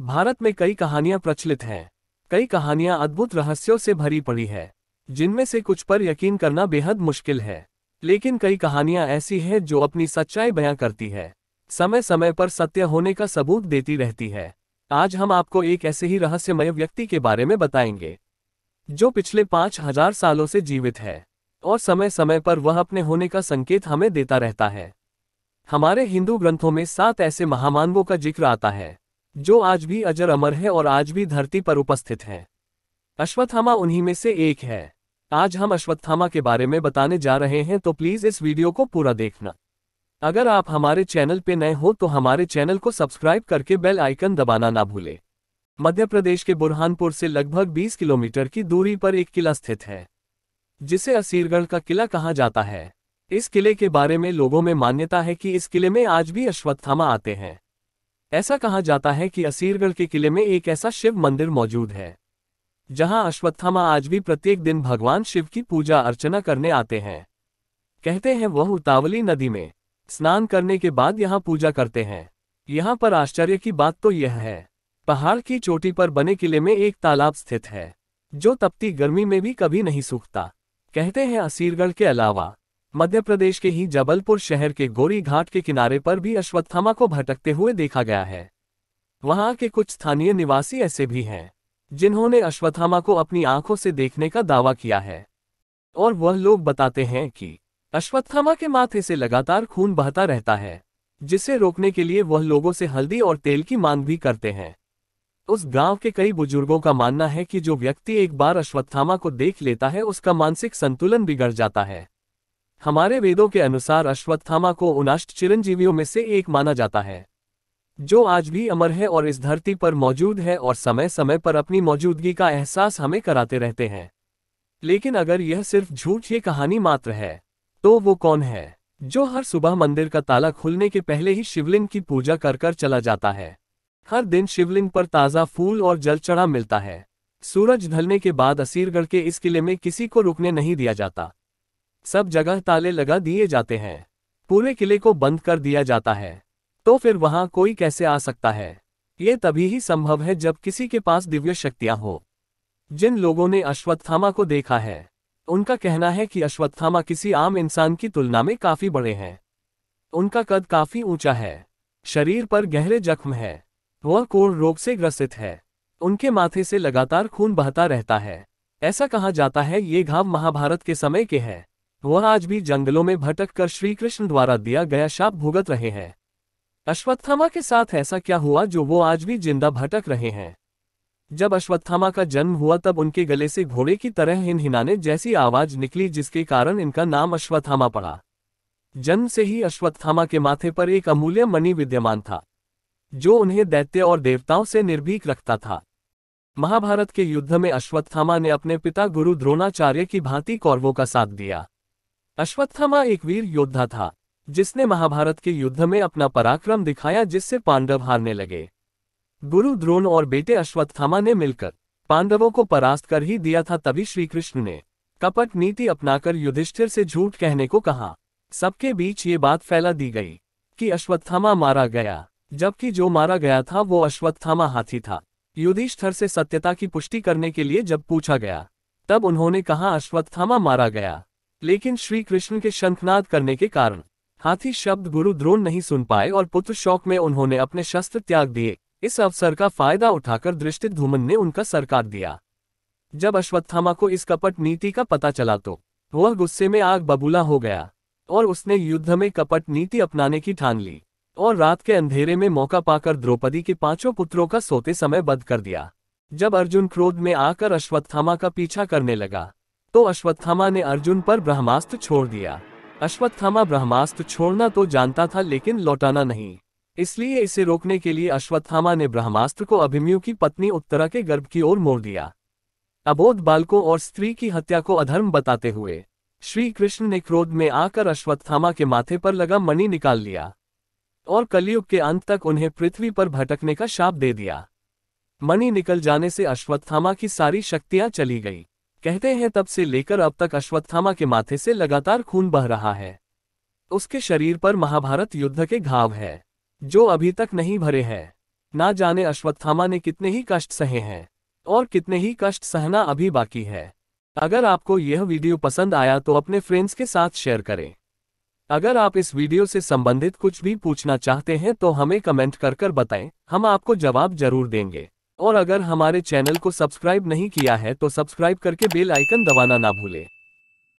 भारत में कई कहानियां प्रचलित हैं। कई कहानियां अद्भुत रहस्यों से भरी पड़ी है, जिनमें से कुछ पर यकीन करना बेहद मुश्किल है। लेकिन कई कहानियां ऐसी हैं जो अपनी सच्चाई बयां करती है, समय समय पर सत्य होने का सबूत देती रहती है। आज हम आपको एक ऐसे ही रहस्यमय व्यक्ति के बारे में बताएंगे, जो पिछले 5000 सालों से जीवित है और समय समय पर वह अपने होने का संकेत हमें देता रहता है। हमारे हिंदू ग्रंथों में 7 ऐसे महामानवों का जिक्र आता है, जो आज भी अजर अमर है और आज भी धरती पर उपस्थित हैं। अश्वत्थामा उन्हीं में से एक है। आज हम अश्वत्थामा के बारे में बताने जा रहे हैं, तो प्लीज इस वीडियो को पूरा देखना। अगर आप हमारे चैनल पे नए हो तो हमारे चैनल को सब्सक्राइब करके बेल आइकन दबाना ना भूलें। मध्य प्रदेश के बुरहानपुर से लगभग 20 किलोमीटर की दूरी पर एक किला स्थित है, जिसे असीरगढ़ का किला कहा जाता है। इस किले के बारे में लोगों में मान्यता है कि इस किले में आज भी अश्वत्थामा आते हैं। ऐसा कहा जाता है कि असीरगढ़ के किले में एक ऐसा शिव मंदिर मौजूद है, जहां अश्वत्थामा आज भी प्रत्येक दिन भगवान शिव की पूजा अर्चना करने आते हैं। कहते हैं वह उतावली नदी में स्नान करने के बाद यहां पूजा करते हैं। यहां पर आश्चर्य की बात तो यह है, पहाड़ की चोटी पर बने किले में एक तालाब स्थित है, जो तपती गर्मी में भी कभी नहीं सूखता। कहते हैं असीरगढ़ के अलावा मध्य प्रदेश के ही जबलपुर शहर के गोरी घाट के किनारे पर भी अश्वत्थामा को भटकते हुए देखा गया है। वहां के कुछ स्थानीय निवासी ऐसे भी हैं, जिन्होंने अश्वत्थामा को अपनी आंखों से देखने का दावा किया है। और वह लोग बताते हैं कि अश्वत्थामा के माथे से लगातार खून बहता रहता है, जिसे रोकने के लिए वह लोगों से हल्दी और तेल की मांग भी करते हैं। उस गांव के कई बुजुर्गों का मानना है कि जो व्यक्ति एक बार अश्वत्थामा को देख लेता है, उसका मानसिक संतुलन बिगड़ जाता है। हमारे वेदों के अनुसार अश्वत्थामा को उन अष्ट चिरंजीवियों में से एक माना जाता है, जो आज भी अमर है और इस धरती पर मौजूद है और समय समय पर अपनी मौजूदगी का एहसास हमें कराते रहते हैं। लेकिन अगर यह सिर्फ झूठ की कहानी मात्र है, तो वो कौन है जो हर सुबह मंदिर का ताला खुलने के पहले ही शिवलिंग की पूजा कर कर चला जाता है? हर दिन शिवलिंग पर ताज़ा फूल और जल चढ़ा मिलता है। सूरज ढलने के बाद असीरगढ़ के इस किले में किसी को रुकने नहीं दिया जाता। सब जगह ताले लगा दिए जाते हैं, पूरे किले को बंद कर दिया जाता है। तो फिर वहां कोई कैसे आ सकता है? ये तभी ही संभव है जब किसी के पास दिव्य शक्तियां हो। जिन लोगों ने अश्वत्थामा को देखा है, उनका कहना है कि अश्वत्थामा किसी आम इंसान की तुलना में काफी बड़े हैं। उनका कद काफी ऊंचा है, शरीर पर गहरे जख्म है, वह कोढ़ रोग से ग्रसित है। उनके माथे से लगातार खून बहता रहता है। ऐसा कहा जाता है ये घाव महाभारत के समय के हैं। वह आज भी जंगलों में भटककर श्री कृष्ण द्वारा दिया गया शाप भुगत रहे हैं। अश्वत्थामा के साथ ऐसा क्या हुआ जो वो आज भी जिंदा भटक रहे हैं? जब अश्वत्थामा का जन्म हुआ तब उनके गले से घोड़े की तरह हिनहिनाने जैसी आवाज निकली, जिसके कारण इनका नाम अश्वत्थामा पड़ा। जन्म से ही अश्वत्थामा के माथे पर एक अमूल्य मणि विद्यमान था, जो उन्हें दैत्य और देवताओं से निर्भीक रखता था। महाभारत के युद्ध में अश्वत्थामा ने अपने पिता गुरु द्रोणाचार्य की भांति कौरवों का साथ दिया। अश्वत्थामा एक वीर योद्धा था, जिसने महाभारत के युद्ध में अपना पराक्रम दिखाया, जिससे पांडव हारने लगे। गुरु द्रोण और बेटे अश्वत्थामा ने मिलकर पांडवों को परास्त कर ही दिया था। तभी श्री कृष्ण ने कपट नीति अपनाकर युधिष्ठिर से झूठ कहने को कहा। सबके बीच ये बात फैला दी गई कि अश्वत्थामा मारा गया, जबकि जो मारा गया था वो अश्वत्थामा हाथी था। युधिष्ठिर से सत्यता की पुष्टि करने के लिए जब पूछा गया, तब उन्होंने कहा अश्वत्थामा मारा गया। लेकिन श्री कृष्ण के शंखनाद करने के कारण हाथी शब्द गुरु द्रोण नहीं सुन पाए और पुत्र शौक में उन्होंने अपने शस्त्र त्याग दिए। इस अवसर का फायदा उठाकर धृष्टद्युम्न ने उनका सर काट दिया। जब अश्वत्थामा को इस कपट नीति का पता चला तो वह गुस्से में आग बबूला हो गया और उसने युद्ध में कपट नीति अपनाने की ठान ली और रात के अंधेरे में मौका पाकर द्रौपदी के 5 पुत्रों का सोते समय वध कर दिया। जब अर्जुन क्रोध में आकर अश्वत्थामा का पीछा करने लगा, तो अश्वत्थामा ने अर्जुन पर ब्रह्मास्त्र छोड़ दिया। अश्वत्थामा ब्रह्मास्त्र छोड़ना तो जानता था, लेकिन लौटाना नहीं। इसलिए इसे रोकने के लिए अश्वत्थामा ने ब्रह्मास्त्र को अभिमन्यु की पत्नी उत्तरा के गर्भ की ओर मोड़ दिया। अबोध बालकों और स्त्री की हत्या को अधर्म बताते हुए श्री कृष्ण ने क्रोध में आकर अश्वत्थामा के माथे पर लगा मणि निकाल लिया और कलयुग के अंत तक उन्हें पृथ्वी पर भटकने का शाप दे दिया। मणि निकल जाने से अश्वत्थामा की सारी शक्तियां चली गई। कहते हैं तब से लेकर अब तक अश्वत्थामा के माथे से लगातार खून बह रहा है। उसके शरीर पर महाभारत युद्ध के घाव है, जो अभी तक नहीं भरे हैं। ना जाने अश्वत्थामा ने कितने ही कष्ट सहे हैं और कितने ही कष्ट सहना अभी बाकी है। अगर आपको यह वीडियो पसंद आया तो अपने फ्रेंड्स के साथ शेयर करें। अगर आप इस वीडियो से संबंधित कुछ भी पूछना चाहते हैं तो हमें कमेंट कर बताएं, हम आपको जवाब जरूर देंगे। और अगर हमारे चैनल को सब्सक्राइब नहीं किया है तो सब्सक्राइब करके बेल आइकन दबाना ना भूलें।